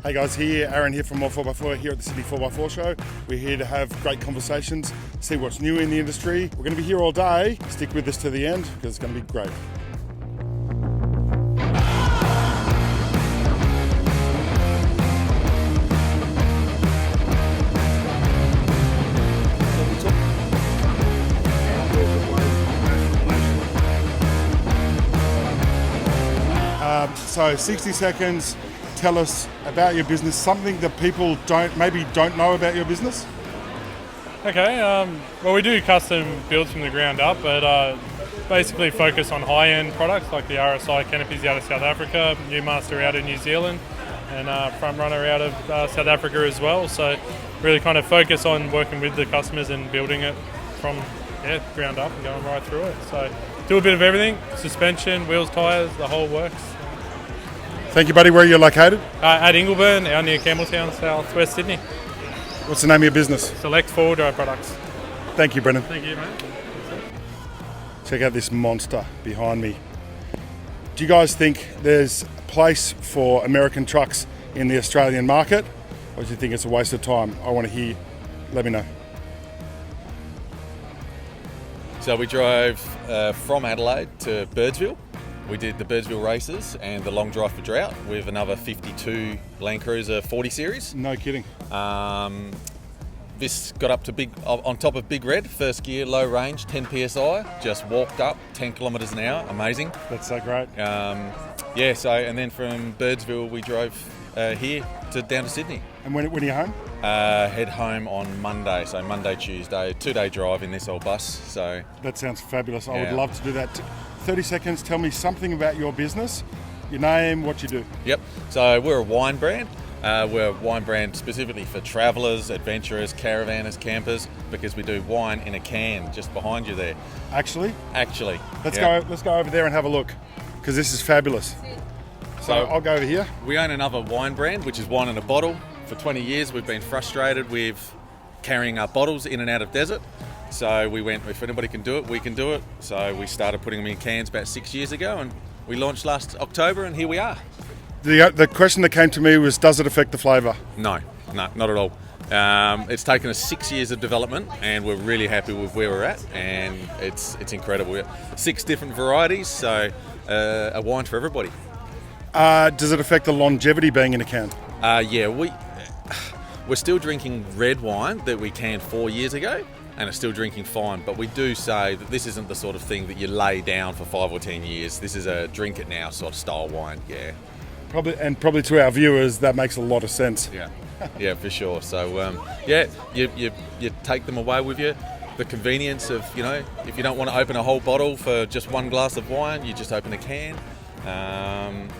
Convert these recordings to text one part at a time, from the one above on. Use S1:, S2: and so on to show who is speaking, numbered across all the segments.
S1: Hey guys, Aaron here from More 4x4 here at the Sydney 4x4 show. We're here to have great conversations, see what's new in the industry. We're going to be here all day. Stick with us to the end because it's going to be great. So 60 seconds, tell us about your business, something that people don't know about your business.
S2: Okay, well we do custom builds from the ground up, but basically focus on high-end products like the RSI canopies out of South Africa, Newmaster out of New Zealand, and Front Runner out of South Africa as well. So really kind of focus on working with the customers and building it from ground up and going right through it. So do a bit of everything, suspension, wheels, tyres, the whole works.
S1: Thank you, buddy. Where are you located?
S2: At Ingleburn, out near Campbelltown, south west Sydney.
S1: What's the name of your business?
S2: Select four-wheel drive products.
S1: Thank you, Brendan.
S2: Thank you, mate.
S1: Check out this monster behind me. Do you guys think there's a place for American trucks in the Australian market? Or do you think it's a waste of time? I want to hear. Let me know.
S3: So we drove from Adelaide to Birdsville. We did the Birdsville races and the long drive for drought with another 52 Land Cruiser 40 series.
S1: No kidding.
S3: This got up to on top of Big Red, first gear, low range, 10 PSI, just walked up 10 kilometres an hour, amazing.
S1: That's so great.
S3: And then from Birdsville we drove here down to Sydney.
S1: And when are you home?
S3: Head home on Monday, so Monday, Tuesday, 2-day drive in this old bus. So
S1: that sounds fabulous. I would love to do that. 30 seconds, tell me something about your business, your name, what you do.
S3: Yep, so we're a wine brand. We're a wine brand specifically for travellers, adventurers, caravanners, campers, because we do wine in a can just behind you there.
S1: Actually? Let's go over there and have a look, because this is fabulous. So I'll go over here.
S3: We own another wine brand, which is Wine in a Bottle. For 20 years we've been frustrated with carrying our bottles in and out of desert. So we went, if anybody can do it, we can do it. So we started putting them in cans about 6 years ago, and we launched last October, and here we are.
S1: The question that came to me was, does it affect the flavour?
S3: No, not at all. It's taken us 6 years of development, and we're really happy with where we're at, and it's incredible. 6 different varieties, so a wine for everybody.
S1: Does it affect the longevity being in a can?
S3: We're still drinking red wine that we canned 4 years ago, and are still drinking fine, but we do say that this isn't the sort of thing that you lay down for 5 or 10 years. This is a drink it now sort of style wine, yeah.
S1: Probably to our viewers, that makes a lot of sense.
S3: Yeah, for sure. So, you take them away with you. The convenience of, if you don't want to open a whole bottle for just one glass of wine, you just open a can.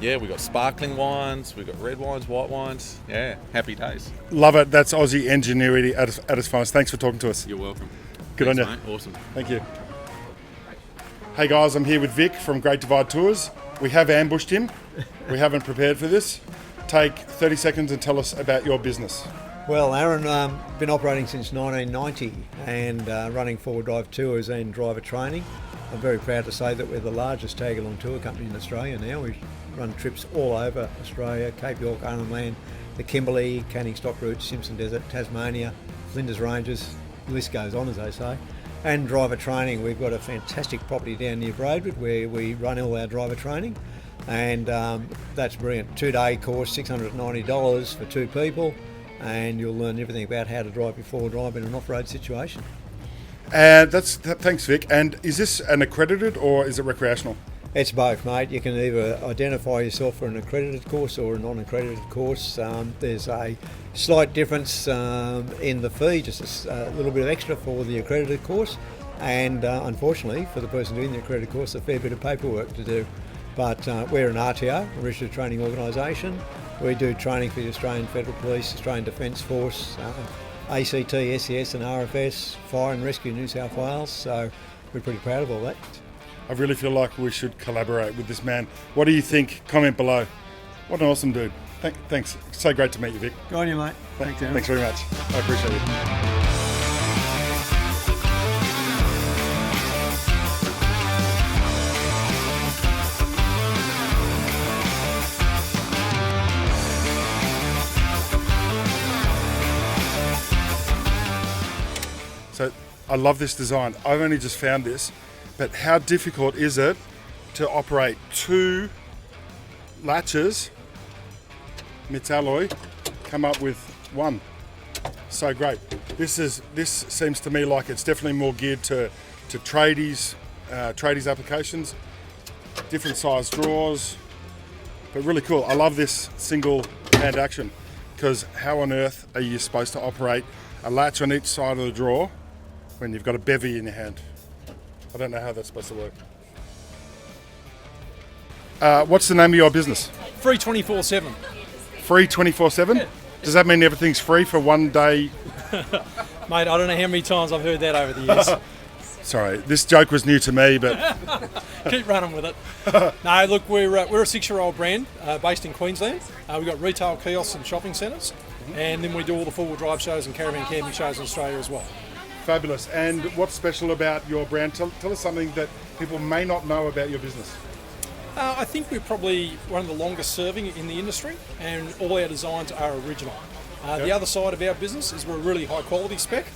S3: We've got sparkling wines, we've got red wines, white wines. Yeah, happy days.
S1: Love it. That's Aussie ingenuity at its finest. Thanks for talking to us.
S3: You're welcome.
S1: Good on you.
S3: Mate. Awesome.
S1: Thank you. Hey guys, I'm here with Vic from Great Divide Tours. We have ambushed him. We haven't prepared for this. Take 30 seconds and tell us about your business.
S4: Well, Aaron, been operating since 1990 and running forward drive tours and driver training. I'm very proud to say that we're the largest tag-along tour company in Australia now. We run trips all over Australia, Cape York, Arnhem Land, the Kimberley, Canning Stock Route, Simpson Desert, Tasmania, Flinders Ranges, the list goes on, as they say. And driver training, we've got a fantastic property down near Braidwood where we run all our driver training, and that's brilliant. 2-day course, $690 for 2 people, and you'll learn everything about how to drive your four-wheel drive in an off-road situation.
S1: Thanks, Vic. And is this an accredited or is it recreational?
S4: It's both, mate. You can either identify yourself for an accredited course or a non-accredited course. There's a slight difference in the fee, just a little bit of extra for the accredited course, and unfortunately for the person doing the accredited course, a fair bit of paperwork to do. But we're an RTO, a registered training organisation. We do training for the Australian Federal Police, Australian Defence Force, ACT, SES and RFS, Fire and Rescue New South Wales, so we're pretty proud of all that.
S1: I really feel like we should collaborate with this man. What do you think? Comment below. What an awesome dude. Thanks. So great to meet you, Vic.
S4: Good on you, mate.
S1: Thanks very much. I appreciate it. I love this design. I've only just found this, but how difficult is it to operate 2 latches, Metalloy, come up with 1? So great. This seems to me like it's definitely more geared to tradies applications, different size drawers, but really cool. I love this single hand action, because how on earth are you supposed to operate a latch on each side of the drawer when you've got a bevy in your hand? I don't know how that's supposed to work. What's the name of your business?
S5: Free 24/7.
S1: Free 24/7?
S5: Yeah.
S1: Does that mean everything's free for one day?
S5: Mate, I don't know how many times I've heard that over the years.
S1: Sorry, this joke was new to me, but
S5: Keep running with it. No, look, we're a 6-year-old brand based in Queensland. We've got retail kiosks and shopping centres, and then we do all the four-wheel drive shows and caravan camping shows in Australia as well.
S1: fabulous. And what's special about your brand? Tell us something that people may not know about your business.
S5: I think we're probably one of the longest serving in the industry, and all our designs are original. The other side of our business is we're a really high quality spec.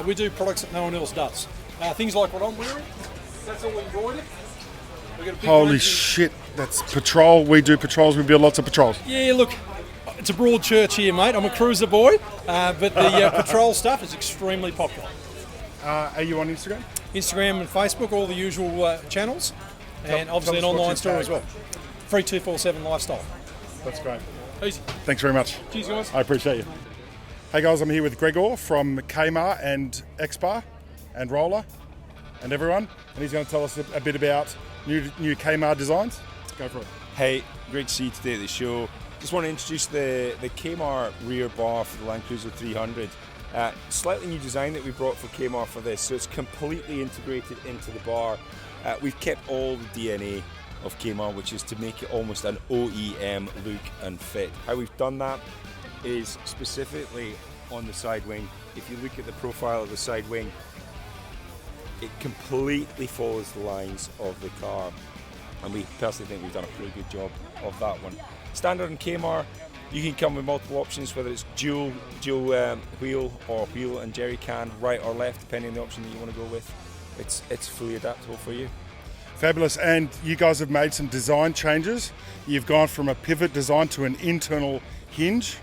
S5: We do products that no one else does. Things like what I'm wearing, that's all embroidered. We've got a big
S1: Holy
S5: range
S1: shit, that's patrol. We do patrols, we build lots of patrols.
S5: Yeah, look, it's a broad church here, mate. I'm a cruiser boy, but the patrol stuff is extremely popular.
S1: Are you on Instagram?
S5: Instagram and Facebook, all the usual channels, and obviously an
S1: tell us
S5: online
S1: what's
S5: store
S1: your
S5: as well. Free 247 lifestyle.
S1: That's great.
S5: Easy.
S1: Thanks very much.
S5: Cheers, guys.
S1: I appreciate you. Hey guys, I'm here with Gregor from Kmart and Xbar and Roller and everyone, and he's going to tell us a bit about new Kmart designs. Go for it.
S6: Hey, great to see you today at the show. Just want to introduce the Kmart rear bar for the Land Cruiser 300. Slightly new design that we brought for Kmart for this, so it's completely integrated into the bar. We've kept all the DNA of Kmart, which is to make it almost an OEM look and fit. How we've done that is specifically on the side wing. If you look at the profile of the side wing, it completely follows the lines of the car, and we personally think we've done a pretty good job of that one. Standard in Kmart, you can come with multiple options, whether it's dual wheel or wheel and jerry can, right or left, depending on the option that you want to go with. It's fully adaptable for you.
S1: Fabulous. And you guys have made some design changes. You've gone from a pivot design to an internal hinge.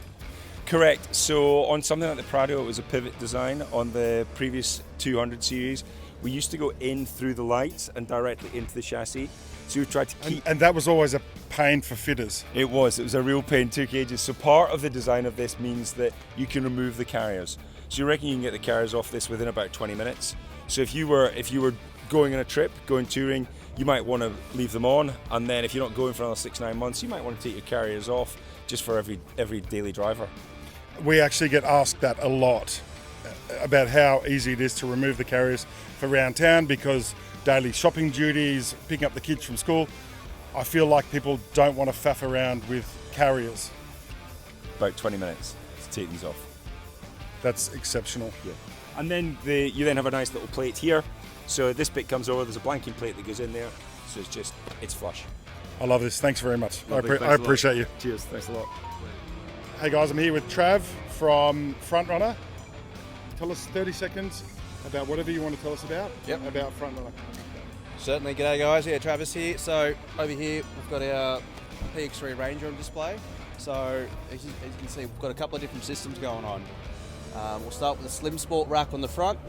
S6: Correct. So on something like the Prado, it was a pivot design. On the previous 200 series, we used to go in through the lights and directly into the chassis. So we tried to keep...
S1: And that was always a pain for fitters.
S6: It was a real pain, took ages. So part of the design of this means that you can remove the carriers. So you reckon you can get the carriers off this within about 20 minutes. So if you were going on a trip, going touring, you might want to leave them on, and then if you're not going for another 6-9 months, you might want to take your carriers off just for every daily driver.
S1: We actually get asked that a lot about how easy it is to remove the carriers for around town, because daily shopping duties, picking up the kids from school. I feel like people don't want to faff around with carriers.
S6: About 20 minutes to take these off.
S1: That's exceptional.
S6: Yeah. And then you then have a nice little plate here. So this bit comes over, there's a blanking plate that goes in there. So it's flush.
S1: I love this. Thanks very much.
S6: Lovely,
S1: I appreciate you.
S6: Cheers, thanks a lot.
S1: Hey guys, I'm here with Trav from Frontrunner. Tell us 30 seconds about whatever you want to tell us about Frontrunner.
S7: Certainly. G'day guys, yeah, Travis here. So over here we've got our PX3 Ranger on display. So as you can see, we've got a couple of different systems going on. We'll start with a slim sport rack on the front.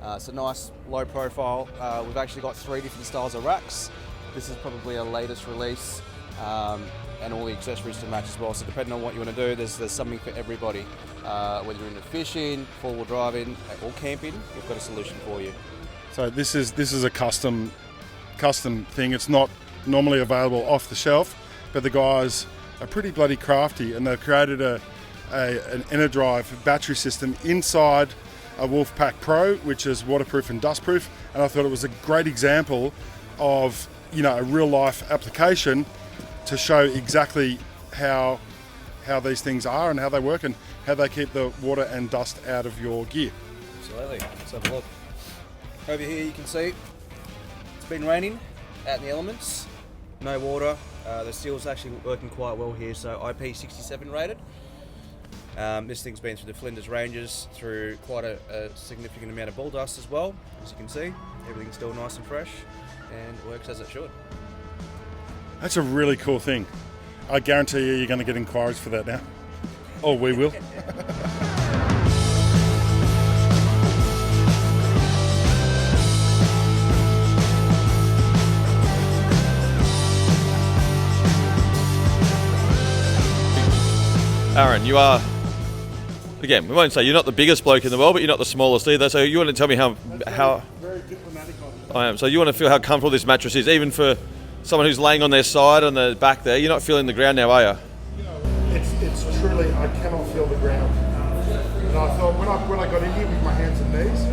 S7: It's a nice low profile. We've actually got 3 different styles of racks. This is probably our latest release, and all the accessories to match as well. So depending on what you want to do, there's something for everybody. Whether you're into fishing, 4-wheel driving, or camping, we've got a solution for you.
S1: So this is a custom thing. It's not normally available off the shelf, but the guys are pretty bloody crafty, and they've created an EnerDrive battery system inside a Wolfpack Pro, which is waterproof and dustproof. And I thought it was a great example of a real life application to show exactly how these things are and how they work and how they keep the water and dust out of your gear.
S7: Absolutely. Let's have a look. Over here you can see it's been raining out in the elements, no water. The steel's actually working quite well here, so IP67 rated. This thing's been through the Flinders Ranges, through quite a significant amount of bull dust as well. As you can see, everything's still nice and fresh and works as it should.
S1: That's a really cool thing. I guarantee you're going to get inquiries for that now. Oh, we will.
S8: Aaron, you are, again, we won't say you're not the biggest bloke in the world, but you're not the smallest either. So you want to tell me how
S1: Very diplomatic of you.
S8: I am. So you want to feel how comfortable this mattress is, even for someone who's laying on their side on the back there. You're not feeling the ground now, are you?
S1: It's truly, I cannot feel the ground. And I thought when I got in here with my hands and knees,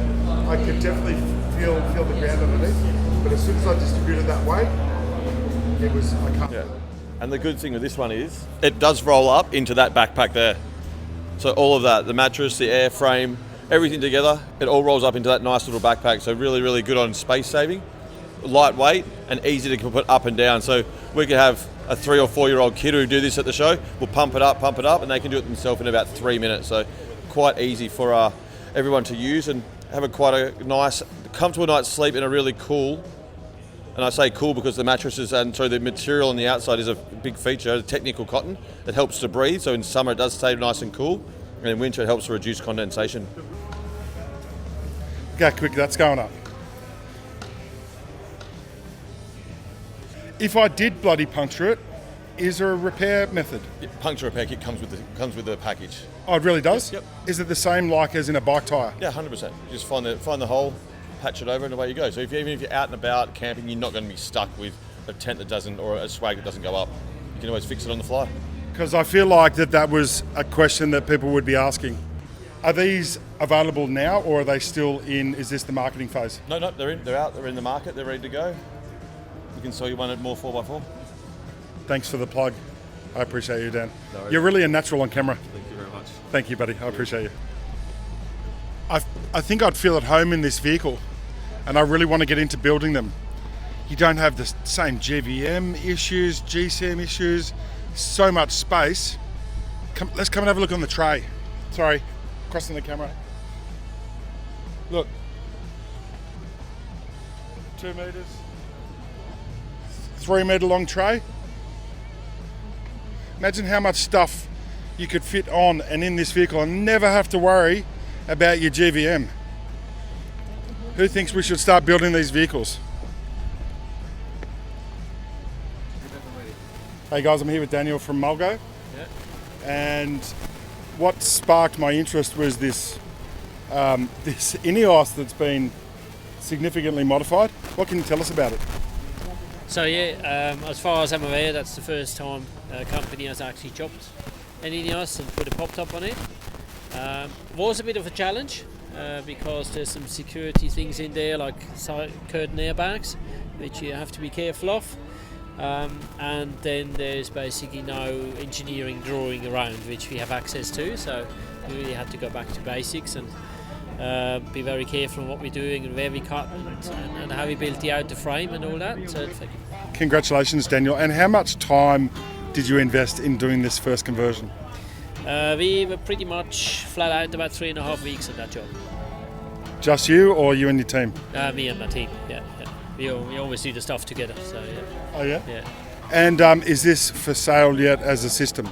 S1: I could definitely feel the ground underneath. But as soon as I distributed that weight, I can't.
S8: Yeah. And the good thing with this one is it does roll up into that backpack there. So all of that, the mattress, the airframe, everything together, it all rolls up into that nice little backpack. So really, really good on space saving, lightweight and easy to put up and down. So we could have a 3 or 4 year old kid who do this at the show. We'll pump it up, and they can do it themselves in about 3 minutes. So quite easy for everyone to use and have quite a nice, comfortable night's sleep in a really cool. And I say cool because the mattresses and so the material on the outside is a big feature, the technical cotton. It helps to breathe, so in summer it does stay nice and cool, and in winter it helps to reduce condensation.
S1: Go quick, that's going up. If I did bloody puncture it, is there a repair method?
S8: Puncture repair kit comes with the package.
S1: Oh, it really does?
S8: Yep.
S1: Is it the same like as in a bike tyre?
S8: Yeah, 100%. You just find the hole, patch it over, and away you go. So even if you're out and about camping, you're not going to be stuck with a tent that doesn't, or a swag that doesn't go up. You can always fix it on the fly.
S1: Because I feel like that was a question that people would be asking. Are these available now, or are they still in, is this the marketing phase?
S8: No, they're out, they're in the market, they're ready to go. We can sell you one at more 4x4.
S1: Thanks for the plug. I appreciate you, Dan. No, you're really a natural on camera.
S8: Thank you very much.
S1: Thank you, buddy. I appreciate you. I think I'd feel at home in this vehicle, and I really want to get into building them. You don't have the same GVM issues, GCM issues, so much space. Let's come and have a look on the tray. Sorry, crossing the camera. Look. 2 meters. 3 meter long tray. Imagine how much stuff you could fit on and in this vehicle and never have to worry about your GVM. Who thinks we should start building these vehicles? Hey guys, I'm here with Daniel from Mulgo.
S9: Yeah.
S1: And what sparked my interest was this Inos that's been significantly modified. What can you tell us about it?
S9: So as far as I'm aware, that's the first time a company has actually chopped an Inos and put a pop top on it. Was a bit of a challenge because there's some security things in there like curtain airbags, which you have to be careful of. And then there's basically no engineering drawing around which we have access to, so we really had to go back to basics and be very careful on what we're doing and where we cut and how we built the outer frame and all that. So,
S1: congratulations, Daniel. And how much time did you invest in doing this first conversion?
S9: We were pretty much flat out about 3.5 weeks on that job.
S1: Just you or you and your team?
S9: Me and my team, yeah. We always do the stuff together, so yeah.
S1: Oh yeah?
S9: Yeah.
S1: And is this for sale yet as a system?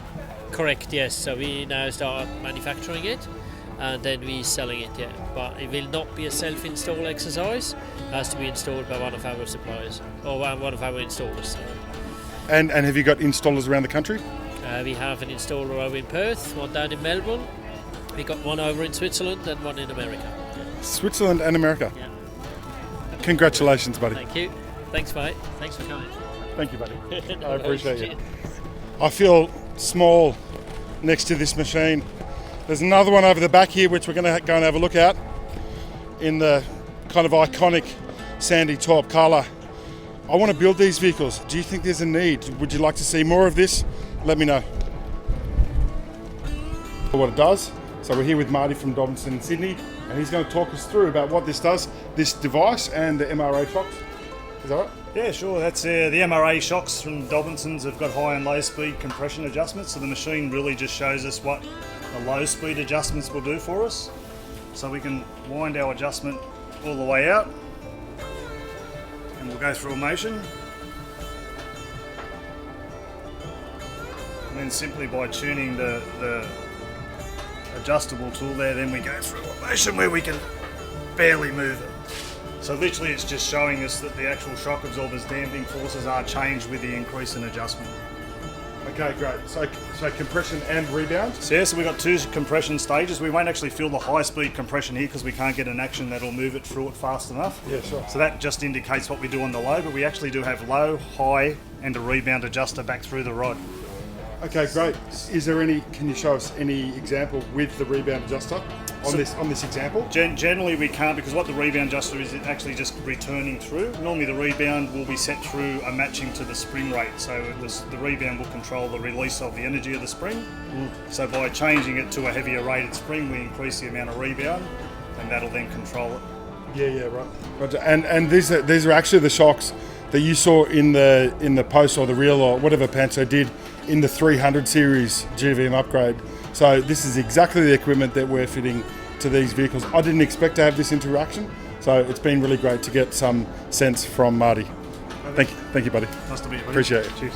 S9: Correct, yes. So we now start manufacturing it and then we're selling it, yeah. But it will not be a self-install exercise. It has to be installed by one of our suppliers or one of our installers. So.
S1: And have you got installers around the country?
S9: We have an installer over in Perth, one down in Melbourne. We got one over in Switzerland and one in America. Yeah.
S1: Switzerland and America?
S9: Yeah.
S1: Congratulations, buddy.
S9: Thank you. Thanks, mate. Thanks for coming.
S1: Thank you, buddy. I appreciate you. I feel small next to this machine. There's another one over the back here which we're going to go and have a look at in the kind of iconic sandy taupe colour. I want to build these vehicles. Do you think there's a need? Would you like to see more of this? Let me know. What it does. So we're here with Marty from Dobinson in Sydney, and he's going to talk us through about what this does, this device and the MRA shocks. Is that right?
S10: Yeah, sure. That's the MRA shocks from Dobinson's have got high and low speed compression adjustments, so the machine really just shows us what the low speed adjustments will do for us. So we can wind our adjustment all the way out, and we'll go through a motion. And then simply by tuning the adjustable tool there, then we go through a motion where we can barely move it. So literally it's just showing us that the actual shock absorber's damping forces are changed with the increase in adjustment.
S1: Okay, great. So compression and rebound.
S10: So yeah, so we've got 2 compression stages. We won't actually feel the high speed compression here because we can't get an action that'll move it through it fast enough.
S1: Yeah, sure.
S10: So that just indicates what we do on the low, but we actually do have low, high and a rebound adjuster back through the rod.
S1: Okay, great. Is there any? Can you show us any example with the rebound adjuster on this example?
S10: Generally we can't, because what the rebound adjuster is actually just returning through. Normally the rebound will be set through a matching to the spring rate, so the rebound will control the release of the energy of the spring. So by changing it to a heavier rated spring, we increase the amount of rebound, and that'll then control it.
S1: Yeah, right. Roger. And these are actually the shocks that you saw in the post or the reel or whatever Pancho did in the 300 series GVM upgrade. So this is exactly the equipment that we're fitting to these vehicles. I didn't expect to have this interaction, so it's been really great to get some sense from Marty. Thank you buddy.
S10: Nice to meet you, buddy.
S1: Appreciate it.
S10: Cheers.